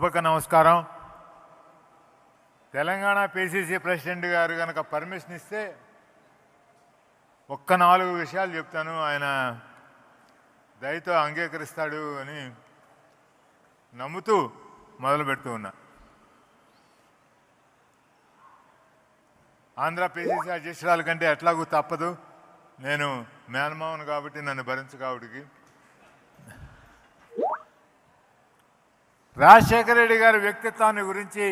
నమస్కారం. Telangana PCC president గారు కనుక పర్మిషన్ ఇస్తే ఒక్క 4 విషయాలు చెప్తాను. ఆయన దయతో అంగీకరిస్తాడు అని నమ్ముతూ మొదలు పెడుతూ ఉన్నా. ఆంధ్ర పిసిసి అధ్యక్షురాల కంటే ఎట్లాగూ తప్పదు. నేను మేనమావను కాబట్టి నన్ను భరించకావుడికి. రాజశేఖర రెడ్డి గారి వ్యక్తిత్వాన్ని గురించి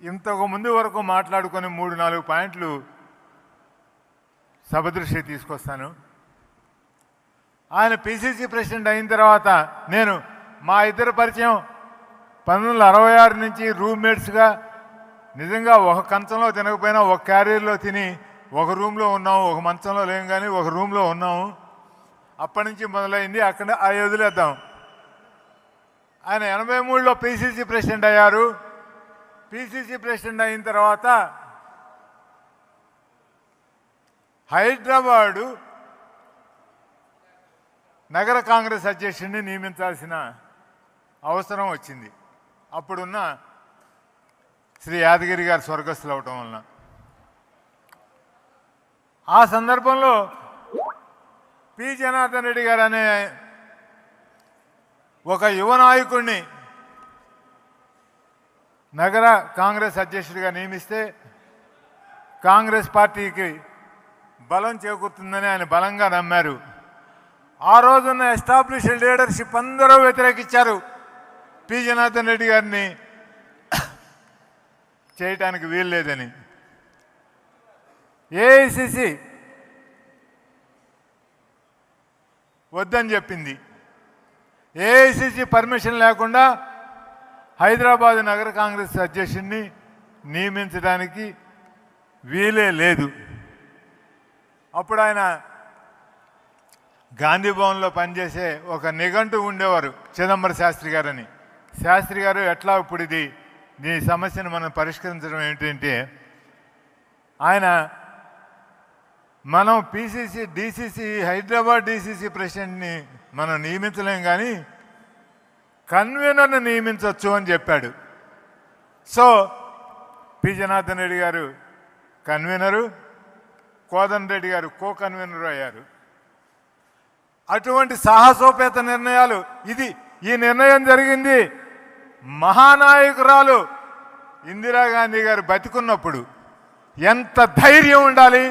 ఇంతకు ముందు వరకు మాట్లాడుకొని 3-4 పాయింట్లు సభ దృష్టి తీసుకొస్తాను. ఆయన పిసిసి ప్రెసిడెంట్ అయిన తర్వాత మా ఇద్దరు పరిచయం 1966 నుంచి రూమ్మేట్స్గా, నిజంగా ఒక కంచంలో తినకపోయినా ఒక క్యారియర్లో తిని ఒక రూమ్లో ఉన్నాము, ఒక మంచంలో లేము కానీ ఒక రూమ్లో ఉన్నాము. అప్పటి నుంచి మొదలైంది. అక్కడ వదిలేద్దాం. ఆయన 83లో పిసిసి ప్రెసిడెంట్ అయ్యారు. పిసిసి ప్రెసిడెంట్ అయిన తర్వాత హైదరాబాదు నగర కాంగ్రెస్ అధ్యక్షుడిని నియమించాల్సిన అవసరం వచ్చింది. అప్పుడున్న శ్రీ యాదగిరి గారు స్వర్గస్థులు అవటం వలన. ఆ సందర్భంలో పి జనార్దన్ రెడ్డి గారు అనే ఒక యువ నాయకుడిని నగర కాంగ్రెస్ అధ్యక్షుడిగా నియమిస్తే కాంగ్రెస్ పార్టీకి బలం చేకూరుతుందని ఆయన బలంగా నమ్మారు. ఆ రోజున్న ఎస్టాబ్లిష్డ్ లీడర్షిప్ అందరూ వ్యతిరేకించారు. పి జనార్దన్ రెడ్డి గారిని చేయటానికి వీల్లేదని. ఏఐసిసి వద్దని చెప్పింది. ఏఐసిసి పర్మిషన్ లేకుండా హైదరాబాద్ నగర కాంగ్రెస్ అధ్యక్షుడిని నియమించడానికి వీలే లేదు. అప్పుడు ఆయన గాంధీ భవన్లో పనిచేసే ఒక నిఘంటు ఉండేవారు, చిదంబరం శాస్త్రి గారని. శాస్త్రి గారు ఎట్లా ఇప్పుడు ఈ సమస్యను మనం పరిష్కరించడం ఏంటంటే, మనం పిసిసి డిసిసి హైదరాబాద్ డిసిసి ప్రెసిడెంట్ని మనం నియమించలేం కానీ కన్వీనర్ని నియమించవచ్చు అని చెప్పాడు. సో పి జనార్దన్ రెడ్డి గారు కన్వీనరు, కోదండ రెడ్డి గారు కో కన్వీనరు అయ్యారు. అటువంటి సాహసోపేత నిర్ణయాలు. ఈ నిర్ణయం జరిగింది మహానాయకురాలు ఇందిరాగాంధీ గారు బతికున్నప్పుడు. ఎంత ధైర్యం ఉండాలి,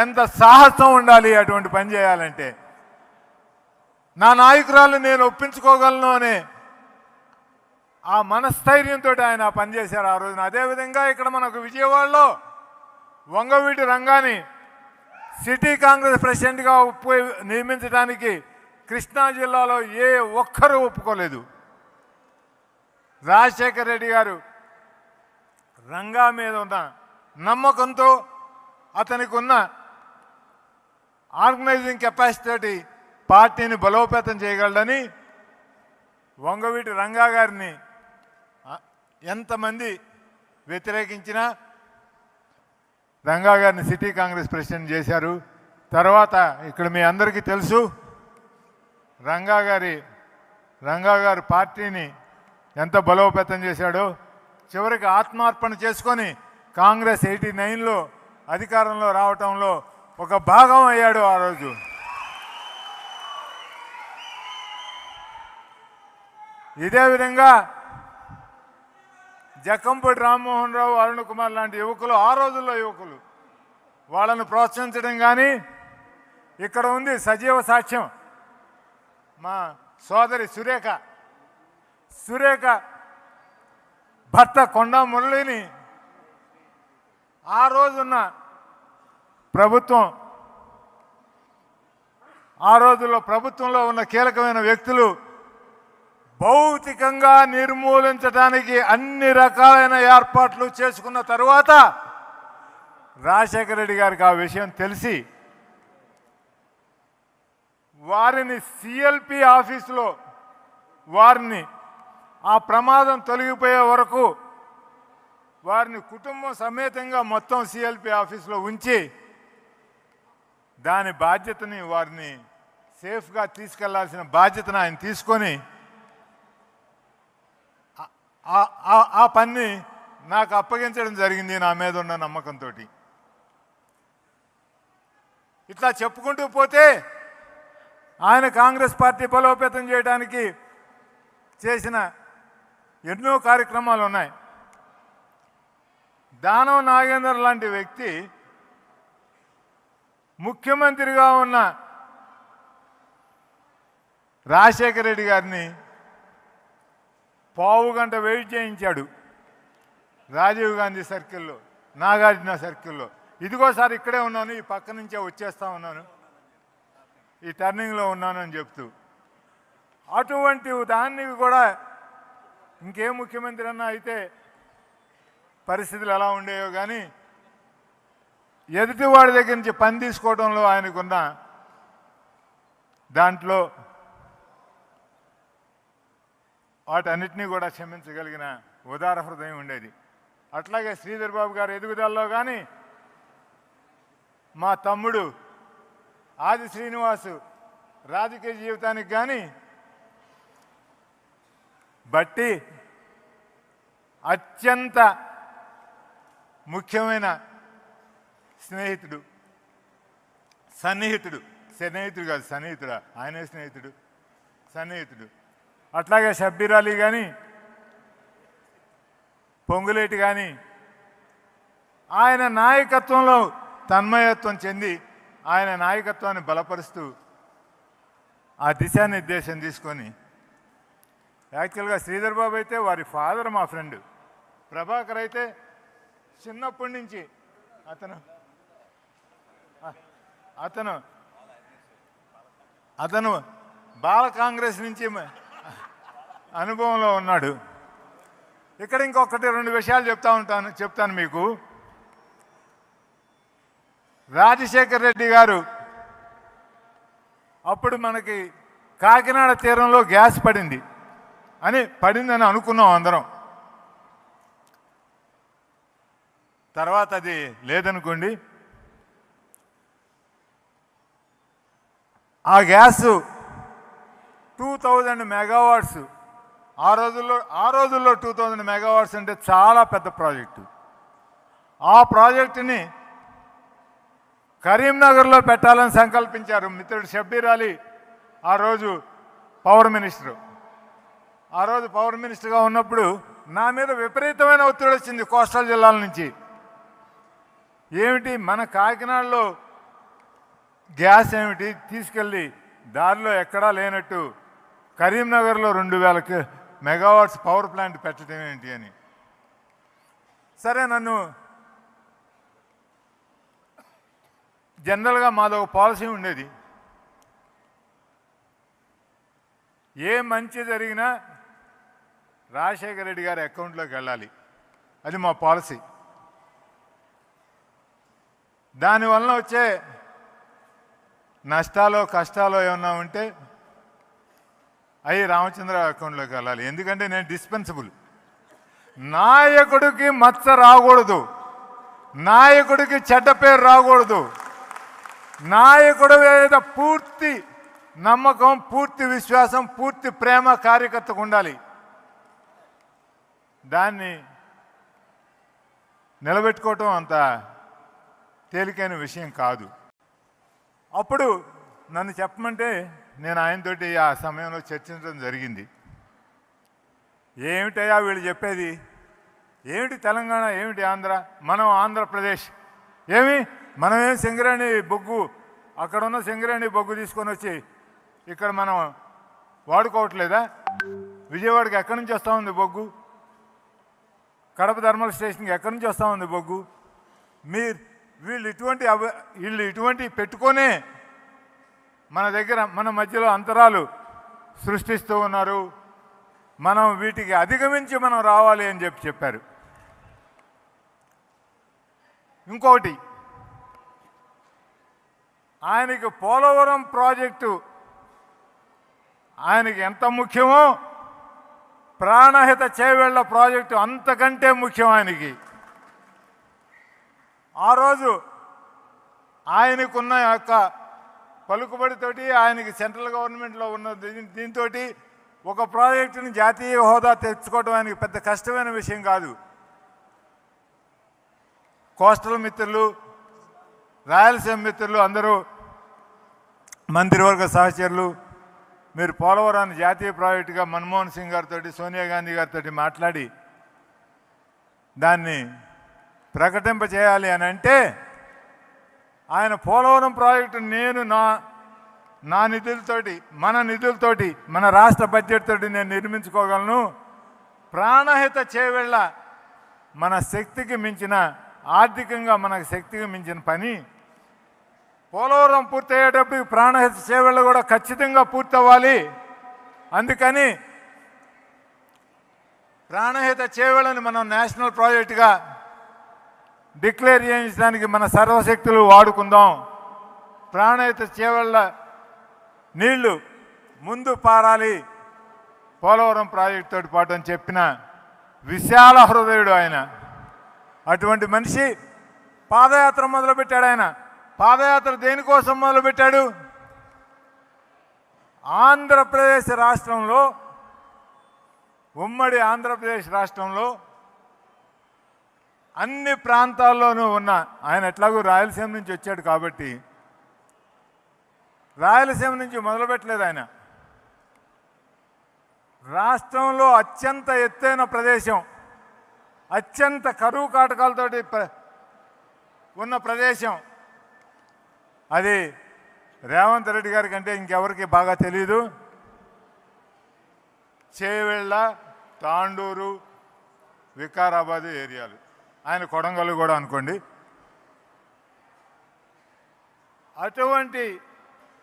ఎంత సాహసం ఉండాలి అటువంటి పని చేయాలంటే. నా నాయకురాలు నేను ఒప్పించుకోగలను అనే ఆ మనస్థైర్యంతో ఆయన పనిచేశారు ఆ రోజున. అదేవిధంగా ఇక్కడ మనకు విజయవాడలో వంగవీటి రంగాని సిటీ కాంగ్రెస్ ప్రెసిడెంట్గా నియమించడానికి కృష్ణా జిల్లాలో ఏ ఒక్కరూ ఒప్పుకోలేదు. రాజశేఖర రెడ్డి గారు రంగా మీద ఉన్న నమ్మకంతో, అతనికి ఉన్న ఆర్గనైజింగ్ కెపాసిటీ తోటి పార్టీని బలోపేతం చేయగలడని వంగవీటి రంగా గారిని ఎంతమంది వ్యతిరేకించినా రంగా గారిని సిటీ కాంగ్రెస్ ప్రెసిడెంట్ చేశారు. తర్వాత ఇక్కడ మీ అందరికీ తెలుసు, రంగా గారు పార్టీని ఎంత బలోపేతం చేశాడో. చివరికి ఆత్మార్పణ చేసుకొని కాంగ్రెస్ 89లో అధికారంలో రావటంలో ఒక భాగం అయ్యాడు ఆ రోజు. ఇదే విధంగా జక్కంపూడి రామ్మోహన్ రావు, అరుణ్ కుమార్ లాంటి యువకులు, ఆ రోజుల్లో యువకులు, వాళ్ళను ప్రోత్సహించడం కానీ. ఇక్కడ ఉంది సజీవ సాక్ష్యం, మా సోదరి సురేఖ భర్త కొండా మురళిని ఆ రోజున్న ప్రభుత్వం, ఆ రోజుల్లో ప్రభుత్వంలో ఉన్న కీలకమైన వ్యక్తులు భౌతికంగా నిర్మూలించడానికి అన్ని రకాలైన ఏర్పాట్లు చేసుకున్న తరువాత రాజశేఖర రెడ్డి గారికి ఆ విషయం తెలిసి వారిని సిఎల్పి ఆఫీసులో వారిని ఆ ప్రమాదం తొలగిపోయే వరకు వారిని కుటుంబం సమేతంగా మొత్తం సిఎల్పి ఆఫీసులో ఉంచి దాని బాధ్యతని, వారిని సేఫ్గా తీసుకెళ్లాల్సిన బాధ్యతను ఆయన తీసుకొని ఆ పని నాకు అప్పగించడం జరిగింది నా మీద ఉన్న నమ్మకంతో. ఇట్లా చెప్పుకుంటూ పోతే ఆయన కాంగ్రెస్ పార్టీ బలోపేతం చేయడానికి చేసిన ఎన్నో కార్యక్రమాలు ఉన్నాయి. దానం నాగేందర్ లాంటి వ్యక్తి ముఖ్యమంత్రిగా ఉన్న రాజశేఖర రెడ్డి గారిని పావు గంట వెయిట్ చేయించాడు రాజీవ్ గాంధీ సర్కిల్లో, నాగార్జున సర్కిల్లో. ఇదిగోసారి ఇక్కడే ఉన్నాను, ఈ పక్క నుంచే వచ్చేస్తా ఉన్నాను, ఈ టర్నింగ్లో ఉన్నాను అని చెప్తూ. అటువంటి దాన్ని కూడా ఇంకే ముఖ్యమంత్రి అన్నా అయితే పరిస్థితులు ఎలా ఉండేవో కానీ ఎదుటివాడి దగ్గర నుంచి పని తీసుకోవడంలో ఆయనకున్న దాంట్లో వాటన్నిటినీ కూడా క్షమించగలిగిన ఉదార హృదయం ఉండేది. అట్లాగే శ్రీధర్ బాబు గారి ఎదుగుదలలో కానీ మా తమ్ముడు ఆది శ్రీనివాసు రాజకీయ జీవితానికి కానీ బట్టి అత్యంత ముఖ్యమైన స్నేహితుడు, సన్నిహితుడు కాదు సన్నిహితుడా, ఆయనే స్నేహితుడు, సన్నిహితుడు. అట్లాగే షబ్బీర్ అలీ కానీ పొంగులేటి కానీ ఆయన నాయకత్వంలో తన్మయత్వం చెంది ఆయన నాయకత్వాన్ని బలపరుస్తూ ఆ దిశానిర్దేశం తీసుకొని, యాక్చువల్గా శ్రీధర్ బాబు అయితే వారి ఫాదర్ మా ఫ్రెండ్, ప్రభాకర్ అయితే చిన్నప్పటి నుంచి అతను బాల కాంగ్రెస్ నుంచి అనుభవంలో ఉన్నాడు. ఇక్కడ ఇంకొకటి రెండు విషయాలు చెప్తాను మీకు. రాజశేఖర్ రెడ్డి గారు అప్పుడు మనకి కాకినాడ తీరంలో గ్యాస్ పడిందని అనుకున్నాం అందరం. తర్వాత అది లేదనుకోండి. ఆ గ్యాసు 2000 మెగావాట్స్ ఆ రోజుల్లో 2000 మెగావాట్స్ అంటే చాలా పెద్ద ప్రాజెక్టు. ఆ ప్రాజెక్టుని కరీంనగర్లో పెట్టాలని సంకల్పించారు మిత్రుడు షబ్బీర్ అలీ, ఆ రోజు పవర్ మినిస్టర్గా ఉన్నప్పుడు నా మీద విపరీతమైన ఒత్తిడి వచ్చింది కోస్టల్ జిల్లాల నుంచి. ఏమిటి మన కాకినాడలో గ్యాస్ ఏమిటి తీసుకెళ్ళి దారిలో ఎక్కడా లేనట్టు కరీంనగర్లో 2000 మెగావాట్స్ పవర్ ప్లాంట్ పెట్టడం ఏంటి అని. సరే, నన్ను జనరల్గా మాదో పాలసీ ఉండేది, ఏ మంచి జరిగినా రాజశేఖర రెడ్డి గారి అకౌంట్లోకి వెళ్ళాలి, అది మా పాలసీ. దానివల్ల వచ్చే నష్టాలు కష్టాలు ఏమన్నా ఉంటే అవి రామచంద్ర అకౌంట్లోకి వెళ్ళాలి. ఎందుకంటే నేను డిస్పెన్సిబుల్. నాయకుడికి మచ్చ రాకూడదు, నాయకుడికి చెడ్డ పేరు రాకూడదు, నాయకుడి మీద పూర్తి నమ్మకం, పూర్తి విశ్వాసం, పూర్తి ప్రేమ కార్యకర్తకు ఉండాలి. దాన్ని నిలబెట్టుకోవటం అంత తేలికైన విషయం కాదు. అప్పుడు నన్ను చెప్పమంటే నేను ఆయనతోటి ఆ సమయంలో చర్చించడం జరిగింది. ఏమిటయ్యా వీళ్ళు చెప్పేది, ఏమిటి తెలంగాణ, ఏమిటి ఆంధ్ర, మనం ఆంధ్రప్రదేశ్, మనమేం సింగరేణి బొగ్గు, అక్కడున్న సింగరేణి బొగ్గు తీసుకొని వచ్చి ఇక్కడ మనం వాడుకోవట్లేదా? విజయవాడకి ఎక్కడి నుంచి వస్తూ ఉంది బొగ్గు? కడప థర్మల్ స్టేషన్కి ఎక్కడి నుంచి వస్తూ ఉంది బొగ్గు? వీళ్ళు ఇటువంటి పెట్టుకొనే మన మధ్యలో అంతరాలు సృష్టిస్తూ ఉన్నారు. మనం వీటికి అధిగమించి మనం రావాలి అని చెప్పారు. ఇంకొకటి, ఆయనకి పోలవరం ప్రాజెక్టు ఆయనకి ఎంత ముఖ్యమో ప్రాణహిత చేవేళ్ల ప్రాజెక్టు అంతకంటే ముఖ్యం ఆయనకి. ఆ రోజు ఆయనకున్న యొక్క పలుకుబడితోటి, ఆయనకి సెంట్రల్ గవర్నమెంట్లో ఉన్న దీంతో ఒక ప్రాజెక్టుని జాతీయ హోదా తెచ్చుకోవడం ఆయనకి పెద్ద కష్టమైన విషయం కాదు. కోస్టల్ మిత్రులు, రాయలసీమ మిత్రులు అందరూ మంత్రివర్గ సహచరులు, మీరు పోలవరాన్ని జాతీయ ప్రాజెక్టుగా మన్మోహన్ సింగ్ గారితో, సోనియా గాంధీ గారితో మాట్లాడి దాన్ని ప్రకటింపచేయాలి అని అంటే, ఆయన పోలవరం ప్రాజెక్టు నేను నా నిధులతోటి, మన నిధులతోటి, మన రాష్ట్ర బడ్జెట్ తోటి నేను నిర్మించుకోగలను. ప్రాణహిత చేవెళ్ళ మన శక్తికి మించిన, ఆర్థికంగా మనకు శక్తికి మించిన పని. పోలవరం పూర్తయ్యేటప్పుడు ప్రాణహిత చేవెళ్ళ కూడా ఖచ్చితంగా పూర్తవ్వాలి. అందుకని ప్రాణహిత చేవెళ్ళని మనం నేషనల్ ప్రాజెక్టుగా డిక్లేర్ చేయించడానికి మన సర్వశక్తులు వాడుకుందాం. ప్రాణహిత చేవెళ్ళ నీళ్లు ముందు పారాలి పోలవరం ప్రాజెక్టుతో పాటు అని చెప్పిన విశాల హృదయుడు ఆయన. అటువంటి మనిషి పాదయాత్ర మొదలుపెట్టాడు. ఆయన పాదయాత్ర దేనికోసం మొదలుపెట్టాడు? ఆంధ్రప్రదేశ్ రాష్ట్రంలో, ఉమ్మడి ఆంధ్రప్రదేశ్ రాష్ట్రంలో అన్ని ప్రాంతాల్లోనూ ఉన్న, ఆయన ఎట్లాగూ రాయలసీమ నుంచి వచ్చాడు కాబట్టి రాయలసీమ నుంచి మొదలుపెట్టలేదు. ఆయన రాష్ట్రంలో అత్యంత ఎత్తైన ప్రదేశం, అత్యంత కరువు కాటకాలతోటి ఉన్న ప్రదేశం అది రేవంత్ రెడ్డి గారి కంటే ఇంకెవరికి బాగా తెలియదు. చేవెళ్ళ, తాండూరు, వికారాబాద్ ఏరియాలు, ఆయన కొడంగల్ కూడా అనుకోండి. అటువంటి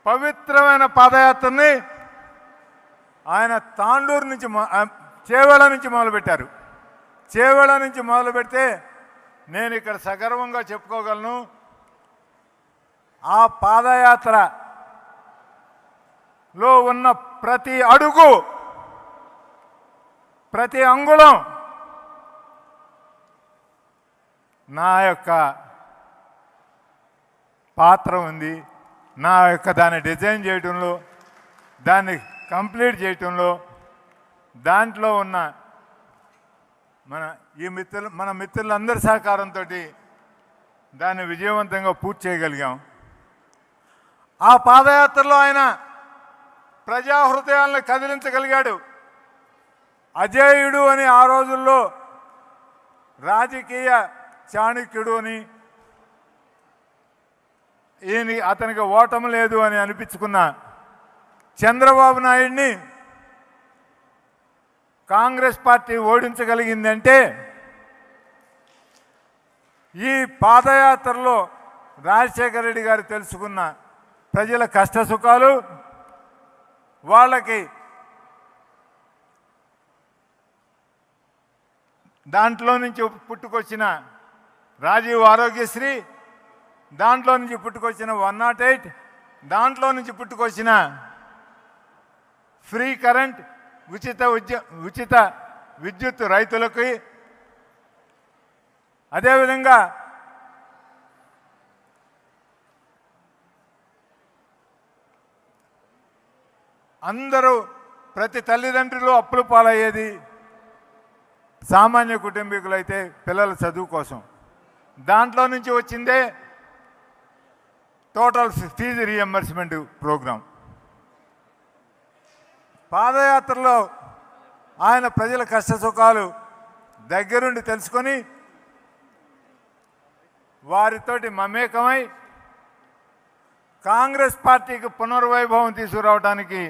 పవిత్రమైన పాదయాత్రని ఆయన తాండూరు నుంచి, చేవెళ్ళ నుంచి మొదలుపెట్టారు. చేవెళ్ళ నుంచి మొదలు పెడితే నేను ఇక్కడ సగర్వంగా చెప్పుకోగలను, ఆ పాదయాత్రలో ఉన్న ప్రతి అడుగు, ప్రతి అంగుళం నా యొక్క పాత్ర ఉంది. నా యొక్క దాన్ని డిజైన్ చేయటంలో, దాన్ని కంప్లీట్ చేయటంలో, దాంట్లో ఉన్న మన మిత్రులందరి సహకారంతో దాన్ని విజయవంతంగా పూర్తి చేయగలిగాం. ఆ పాదయాత్రలో ఆయన ప్రజా హృదయాలను కదిలించగలిగాడు. అజేయుడు అని ఆ రోజుల్లో రాజకీయ చాణక్యుడు అని, అతనికి ఓటమి లేదు అని అనిపించుకున్న చంద్రబాబు నాయుడిని కాంగ్రెస్ పార్టీ ఓడించగలిగిందంటే ఈ పాదయాత్రలో రాజశేఖర రెడ్డి గారు తెలుసుకున్న ప్రజల కష్ట సుఖాలు, వాళ్ళకి దాంట్లో నుంచి పుట్టుకొచ్చిన రాజీవ్ ఆరోగ్యశ్రీ, దాంట్లో నుంచి పుట్టుకొచ్చిన 108, దాంట్లో నుంచి పుట్టుకొచ్చిన ఫ్రీ కరెంట్, ఉచిత విద్యుత్ రైతులకి, అదేవిధంగా అందరూ, ప్రతి తల్లిదండ్రులు అప్పుల పాలయ్యేది. సామాన్య కుటుంబీకులైతే పిల్లల చదువు కోసం. దాంట్లో నుంచి వచ్చిందే టోటల్ ఫీజు రీఎంబర్స్మెంట్ ప్రోగ్రాం. పాదయాత్రలో ఆయన ప్రజల కష్ట సుఖాలు దగ్గరుండి తెలుసుకొని వారితోటి మమేకమై కాంగ్రెస్ పార్టీకి పునర్వైభవం తీసుకురావడానికి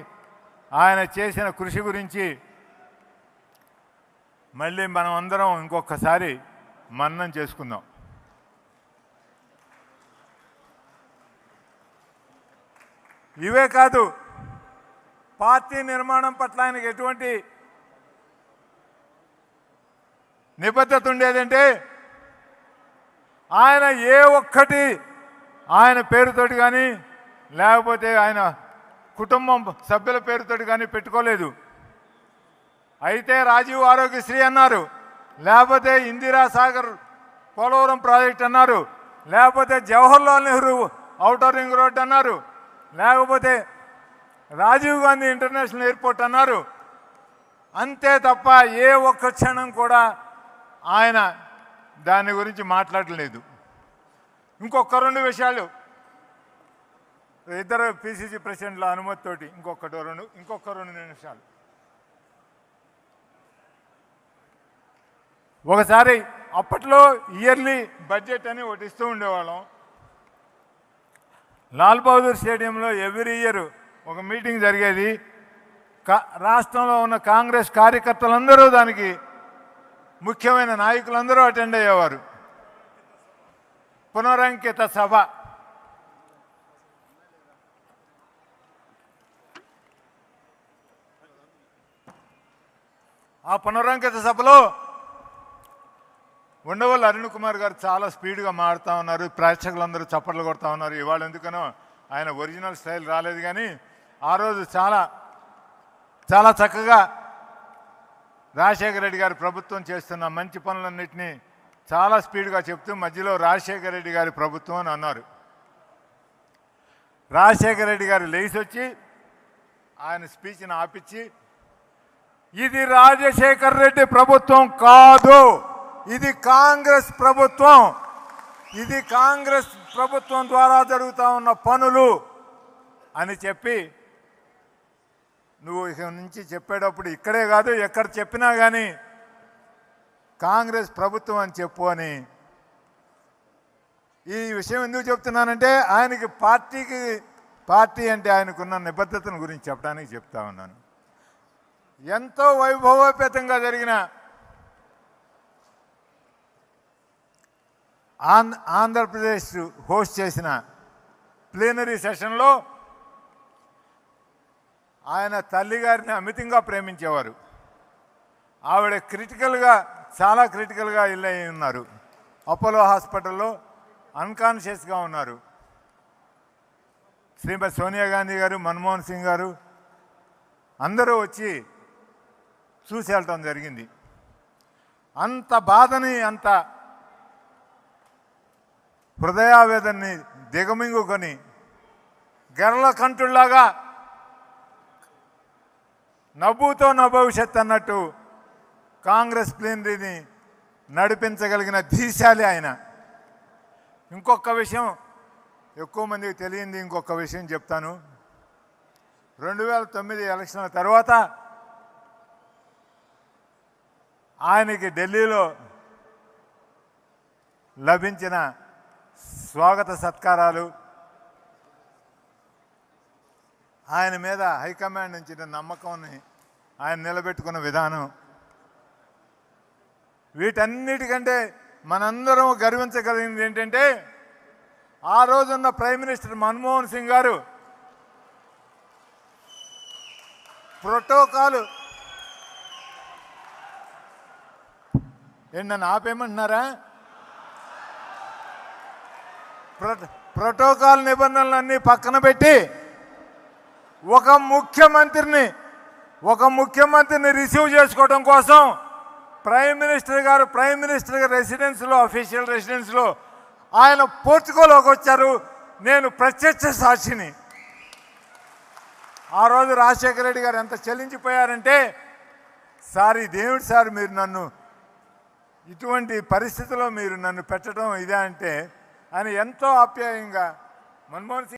ఆయన చేసిన కృషి గురించి మళ్ళీ మనం అందరం ఇంకొకసారి మననం చేసుకుందాం. ఇవే కాదు, పార్టీ నిర్మాణం పట్ల ఆయనకి ఎటువంటి నిబద్ధత ఉండేదంటే ఆయన ఏ ఒక్కటి ఆయన పేరుతోటి కానీ లేకపోతే ఆయన కుటుంబం సభ్యుల పేరుతోటి కానీ పెట్టుకోలేదు. అయితే రాజీవ్ ఆరోగ్యశ్రీ అన్నారు, లేకపోతే ఇందిరా సాగర్ పోలవరం ప్రాజెక్ట్ అన్నారు, లేకపోతే Jawaharlal Nehru outer ring road అన్నారు, లేకపోతే రాజీవ్ గాంధీ ఇంటర్నేషనల్ ఎయిర్పోర్ట్ అన్నారు. అంతే తప్ప ఏ ఒక్క క్షణం కూడా ఆయన దాని గురించి మాట్లాడలేదు. ఇంకొక 2 విషయాలు ఇద్దరు పిసిసి ప్రెసిడెంట్ల అనుమతితోటి ఇంకొక 2 నిమిషాలు. ఒకసారి అప్పట్లో ఇయర్లీ బడ్జెట్ అని ఒకటి ఇస్తూ ఉండేవాళ్ళం. లాల్ బహదూర్ స్టేడియంలో ఎవ్రీ ఇయర్ ఒక మీటింగ్ జరిగేది. రాష్ట్రంలో ఉన్న కాంగ్రెస్ కార్యకర్తలందరూ దానికి ముఖ్యమైన నాయకులందరూ అటెండ్ అయ్యేవారు. పునరంకిత సభ. ఆ పునరంకిత సభలో ఉండవల్లి అరుణ్ కుమార్ గారు చాలా స్పీడ్గా మాడుతూ ఉన్నారు. ప్రేక్షకులందరూ చప్పట్లు కొడుతూ ఉన్నారు. ఇవాళ ఎందుకనో ఆయన ఒరిజినల్ స్టైల్ రాలేదు, కానీ ఆ రోజు చాలా చాలా చక్కగా రాజశేఖర రెడ్డి గారి ప్రభుత్వం చేస్తున్న మంచి పనులన్నింటినీ చాలా స్పీడ్గా చెప్తూ మధ్యలో రాజశేఖర రెడ్డి గారి ప్రభుత్వం అని అన్నారు. రాజశేఖర రెడ్డి గారు లేచి వచ్చి ఆయన స్పీచ్ని ఆపించి, ఇది రాజశేఖర రెడ్డి ప్రభుత్వం కాదు, ఇది కాంగ్రెస్ ప్రభుత్వం, ఇది కాంగ్రెస్ ప్రభుత్వం ద్వారా జరుగుతూ ఉన్న పనులు అని చెప్పి, నువ్వు ఇక నుంచి చెప్పేటప్పుడు ఇక్కడే కాదు ఎక్కడ చెప్పినా కానీ కాంగ్రెస్ ప్రభుత్వం అని చెప్పు అని. ఈ విషయం ఎందుకు చెప్తున్నానంటే ఆయనకి పార్టీ అంటే ఆయనకున్న నిబద్ధతను గురించి చెప్పడానికి చెప్తా ఉన్నాను. ఎంతో వైభవోపేతంగా జరిగిన ఆంధ్రప్రదేశ్ హోస్ట్ చేసిన ప్లీనరీ సెషన్లో ఆయన తల్లిగారిని అమితంగా ప్రేమించేవారు. ఆవిడ చాలా క్రిటికల్గా ఇల్లు అయి ఉన్నారు. అపోలో హాస్పిటల్లో అన్కాన్షియస్గా ఉన్నారు. శ్రీమతి సోనియా గాంధీ గారు, మన్మోహన్ సింగ్ గారు అందరూ వచ్చి చూసి వెళ్ళటం జరిగింది. అంత బాధని, అంత హృదయావేదన్ని దిగమింగుకొని గెర్ల కంటుల్లాగా నవ్వుతో నా భవిష్యత్ అన్నట్టు కాంగ్రెస్ ప్లీనరీని నడిపించగలిగిన ధీశాలి ఆయన. ఇంకొక విషయం ఎక్కువ మందికి తెలియంది, ఇంకొక విషయం చెప్తాను. 2009 ఎలక్షన్ల తర్వాత ఆయనకి ఢిల్లీలో లభించిన స్వాగత సత్కారాలు, ఆయన మీద హైకమాండ్ నుంచి నమ్మకాన్ని ఆయన నిలబెట్టుకున్న విధానం, వీటన్నిటికంటే మనందరం గర్వించగలిగింది ఏంటంటే ఆ రోజున్న ప్రైమ్ మినిస్టర్ మన్మోహన్ సింగ్ గారు ప్రోటోకాల్ నన్ను ఆపేయమంటున్నారా? ప్రోటోకాల్ నిబంధనలన్నీ పక్కన పెట్టి ఒక ముఖ్యమంత్రిని రిసీవ్ చేసుకోవడం కోసం ప్రైమ్ మినిస్టర్ రెసిడెన్స్లో, అఫీషియల్ రెసిడెన్స్లో ఆయన పోర్చుగల్లోకి వచ్చారు. నేను ప్రత్యక్ష సాక్షిని. ఆ రోజు రాజశేఖర రెడ్డి గారు ఎంత చెల్లించిపోయారంటే, దేవుడు సార్ మీరు నన్ను ఇటువంటి పరిస్థితిలో మీరు నన్ను పెట్టడం ఇదే అంటే ఆయన ఎంతో ఆప్యాయంగా మన్మోహన్ సింగ్